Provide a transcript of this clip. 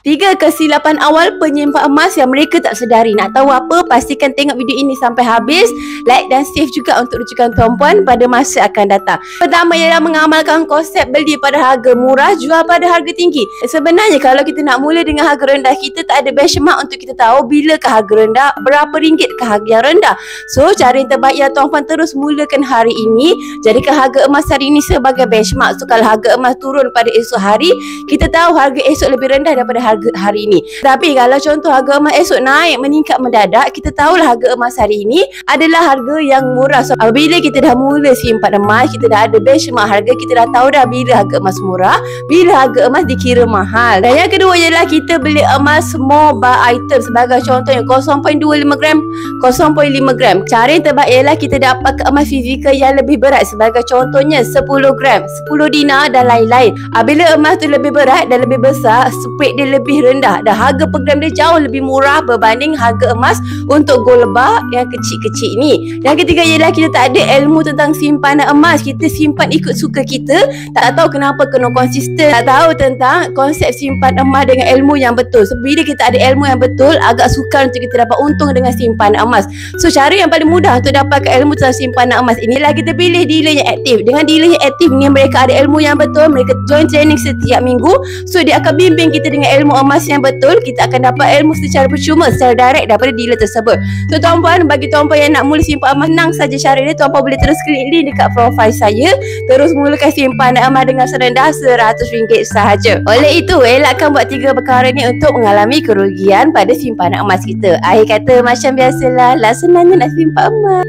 3 kesilapan awal penyimpan emas yang mereka tak sedari. Nak tahu apa? Pastikan tengok video ini sampai habis. Like dan save juga untuk rujukan tuan-puan pada masa akan datang. Pertama ialah mengamalkan konsep beli pada harga murah, jual pada harga tinggi. Sebenarnya kalau kita nak mula dengan harga rendah, kita tak ada benchmark untuk kita tahu bilakah harga rendah, berapa ringgit ke harga yang rendah. So, cara yang terbaik ialah tuan-puan terus mulakan hari ini. Jadikan harga emas hari ini sebagai benchmark. So, kalau harga emas turun pada esok hari, kita tahu harga esok lebih rendah daripada harga hari ini. Tapi kalau contoh harga emas esok naik meningkat mendadak, kita tahulah harga emas hari ini adalah harga yang murah. So, bila kita dah mula simpan emas, kita dah ada benchmark harga, kita dah tahu dah bila harga emas murah, bila harga emas dikira mahal. Dan yang kedua ialah kita beli emas small bar item, sebagai contohnya 0.25 gram, 0.5 gram. Cara yang terbaik ialah kita dapat ke emas fizikal yang lebih berat, sebagai contohnya 10 gram, 10 dinar dan lain-lain. Bila emas tu lebih berat dan lebih besar, spread dia lebih rendah dan harga per gram dia jauh lebih murah berbanding harga emas untuk gold bar yang kecil-kecil ni. Yang ketiga ialah kita tak ada ilmu tentang simpanan emas, kita simpan ikut suka kita, tak tahu kenapa kena konsisten, tak tahu tentang konsep simpan emas dengan ilmu yang betul. So, bila kita ada ilmu yang betul, agak sukar untuk kita dapat untung dengan simpanan emas. So, cara yang paling mudah untuk dapatkan ilmu tentang simpanan emas inilah kita pilih dealer yang aktif. Dengan dealer yang aktif ni, mereka ada ilmu yang betul, mereka join training setiap minggu. So, dia akan bimbing kita dengan ilmu emas yang betul. Kita akan dapat ilmu secara percuma, secara direct daripada dealer tersebut. So, tuan-puan, bagi tuan-puan yang nak mula simpan emas, senang saja cara ni. Tuan-puan boleh terus klik link dekat profile saya, terus mulakan simpanan emas dengan serendah RM100 sahaja. Oleh itu, elakkan buat 3 perkara ni untuk mengalami kerugian pada simpanan emas kita. Akhir kata, macam biasalah, senangnya nak simpan emas.